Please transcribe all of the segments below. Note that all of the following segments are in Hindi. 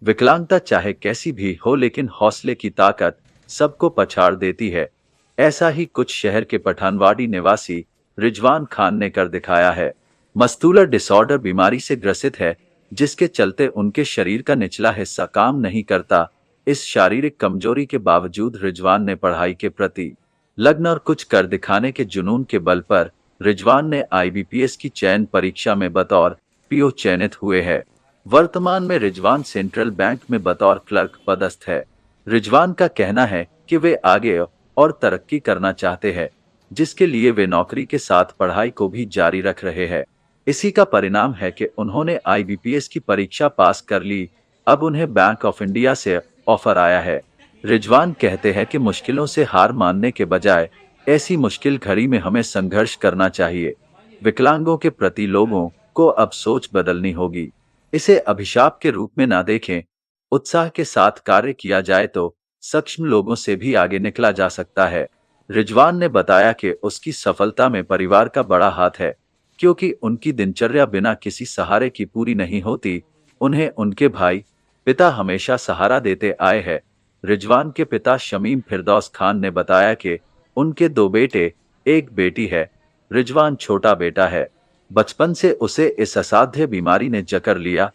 विकलांगता चाहे कैसी भी हो लेकिन हौसले की ताकत सबको पछाड़ देती है। ऐसा ही कुछ शहर के पठानवाड़ी निवासी रिजवान खान ने कर दिखाया है। मस्कुलर डिसऑर्डर बीमारी से ग्रसित है, जिसके चलते उनके शरीर का निचला हिस्सा काम नहीं करता। इस शारीरिक कमजोरी के बावजूद रिजवान ने पढ़ाई के प्रति लगन और कुछ कर दिखाने के जुनून के बल पर रिजवान ने आईबीपीएस की चयन परीक्षा में बतौर पीओ चयनित हुए हैं। वर्तमान में रिजवान सेंट्रल बैंक में बतौर क्लर्क पदस्थ है। रिजवान का कहना है कि वे आगे और तरक्की करना चाहते हैं, जिसके लिए वे नौकरी के साथ पढ़ाई को भी जारी रख रहे हैं। इसी का परिणाम है कि उन्होंने आईबीपीएस की परीक्षा पास कर ली। अब उन्हें बैंक ऑफ इंडिया से ऑफर आया है। रिजवान कहते हैं कि मुश्किलों से हार मानने के बजाय ऐसी मुश्किल घड़ी में हमें संघर्ष करना चाहिए। विकलांगों के प्रति लोगों को अब सोच बदलनी होगी। इसे अभिशाप के रूप में ना देखें। उत्साह के साथ कार्य किया जाए तो सक्षम लोगों से भी आगे निकला जा सकता है। रिजवान ने बताया कि उसकी सफलता में परिवार का बड़ा हाथ है, क्योंकि उनकी दिनचर्या बिना किसी सहारे की पूरी नहीं होती। उन्हें उनके भाई पिता हमेशा सहारा देते आए हैं। रिजवान के पिता शमीम फिरदौस खान ने बताया कि उनके 2 बेटे, 1 बेटी है। रिजवान छोटा बेटा है। बचपन से उसे इस असाध्य बीमारी ने जकड़ लिया।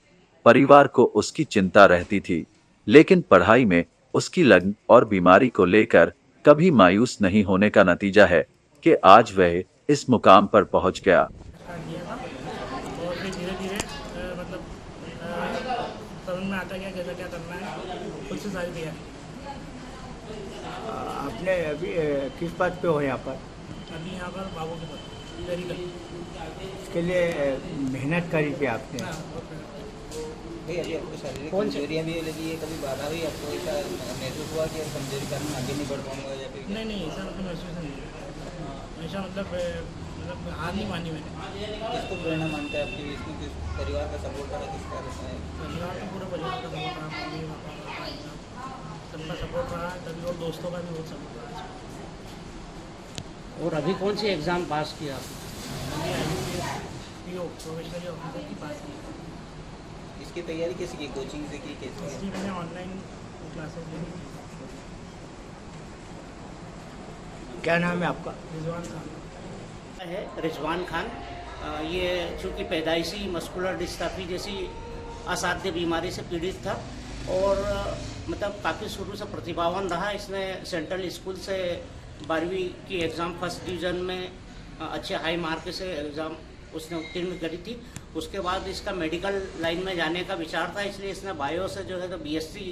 परिवार को उसकी चिंता रहती थी, लेकिन पढ़ाई में उसकी लगन और बीमारी को लेकर कभी मायूस नहीं होने का नतीजा है कि आज वह इस मुकाम पर पहुंच गया। स्टार्ट किया था और फिर धीरे धीरे मतलब समझ में आता गया कैसा क्या करना है, खुद से सारी तैयारी। आपने अभी किस बात पे हो यहाँ पर? अभी यहाँ पर बाबू के पास मेडिकल। इसके लिए मेहनत करी थी आपने? भाई अभी आपको शारीरिक कमजोरियाँ भी लगी है, कभी बाधा हुई आपको, ऐसा महसूस हुआ कि अब कमजोरी कारण आगे नहीं बढ़ पाऊंगा या फिर? नहीं ऐसा मतलब महसूस नहीं हुआ। हमेशा मतलब हार नहीं मानी मैंने। किसको प्रेरणा मानते हैं आपकी इसमें? किस परिवार का सपोर्ट रहा, किसका रहा है? परिवार तो पूरा परिवार का सपोर्ट रहा, मम्मी पापा भाई साहब सबका सपोर्ट रहा, तभी और दोस्तों का भी बहुत सपोर्ट रहा। और अभी कौन सी एग्ज़ाम पास किया आपने? पीओ प्रोफेशनल ऑफिसर की पास की। इसकी तैयारी कैसी की, कोचिंग से की कैसे? इसकी मैंने ऑनलाइन क्लासेस ली। क्या नाम है आपका? रिजवान खान है रिजवान खान। ये चूँकि पैदाइशी मस्कुलर डिस्ट्रॉफी जैसी असाध्य बीमारी से पीड़ित था और मतलब काफ़ी शुरू से प्रतिभावान रहा। इसने सेंट्रल स्कूल से 12वीं की एग्ज़ाम फर्स्ट डिवीज़न में अच्छे हाई मार्क से एग्ज़ाम उसने उत्तीर्ण करी थी। उसके बाद इसका मेडिकल लाइन में जाने का विचार था, इसलिए इसने बायो से जो है तो बीएससी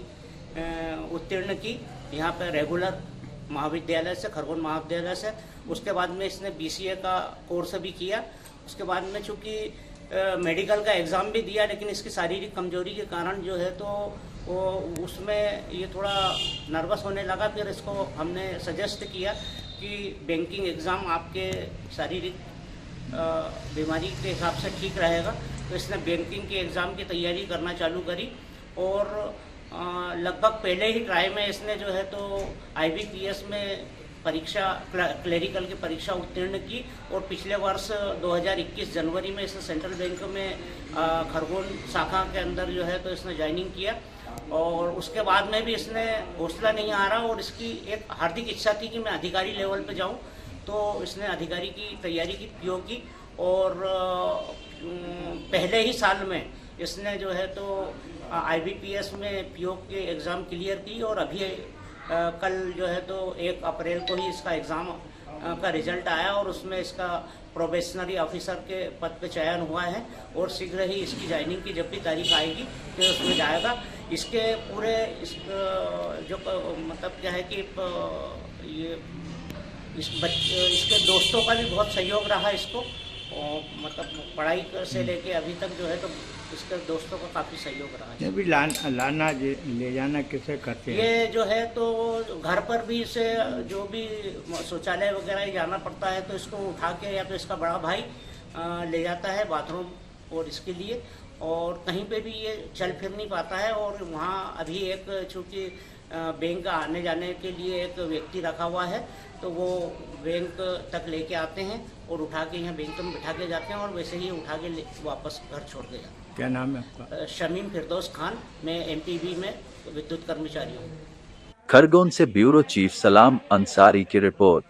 उत्तीर्ण की यहाँ पर रेगुलर महाविद्यालय से, खरगोन महाविद्यालय से। उसके बाद में इसने बीसीए का कोर्स भी किया। उसके बाद में चूँकि मेडिकल का एग्ज़ाम भी दिया, लेकिन इसकी शारीरिक कमजोरी के कारण जो है तो वो उसमें ये थोड़ा नर्वस होने लगा। फिर इसको हमने सजेस्ट किया कि बैंकिंग एग्ज़ाम आपके शारीरिक बीमारी के हिसाब से ठीक रहेगा, तो इसने बैंकिंग के एग्ज़ाम की तैयारी करना चालू करी और लगभग पहले ही ट्राई में इसने जो है तो आईबीपीएस में परीक्षा क्लरिकल की परीक्षा उत्तीर्ण की और पिछले वर्ष 2021 जनवरी में इसने सेंट्रल बैंक में खरगोन शाखा के अंदर जो है तो इसने ज्वाइनिंग किया। और उसके बाद में भी इसने हौसला नहीं आ रहा और इसकी एक हार्दिक इच्छा थी कि मैं अधिकारी लेवल पे जाऊं, तो इसने अधिकारी की तैयारी की, पीओ की। और पहले ही साल में इसने जो है तो आईबीपीएस में पीओ के एग्ज़ाम क्लियर की और अभी कल जो है तो 1 अप्रैल को ही इसका एग्ज़ाम का रिजल्ट आया और उसमें इसका प्रोबेशनरी ऑफिसर के पद पे चयन हुआ है और शीघ्र ही इसकी ज्वाइनिंग की जब भी तारीख आएगी फिर उसमें जाएगा। इसके पूरे जो मतलब क्या है कि ये इसके दोस्तों का भी बहुत सहयोग रहा इसको, और मतलब पढ़ाई से लेके अभी तक जो है तो इसके दोस्तों का काफ़ी सहयोग रहा है। अभी लाना ले जाना कैसे करते हैं? ये जो है तो घर पर भी इसे जो भी शौचालय वगैरह जाना पड़ता है तो इसको उठा के या तो इसका बड़ा भाई ले जाता है बाथरूम और इसके लिए, और कहीं पे भी ये चल फिर नहीं पाता है। और वहाँ अभी एक चूँकि बैंक आने जाने के लिए एक व्यक्ति रखा हुआ है, तो वो बैंक तक लेके आते हैं और उठा के यहाँ बैंक में बिठा के जाते हैं और वैसे ही उठा के वापस घर छोड़ के जाते हैं। क्या नाम है आपका? शमीम फिरदौस खान, मैं एमपीबी में विद्युत कर्मचारी हूँ। खरगोन से ब्यूरो चीफ सलाम अंसारी की रिपोर्ट।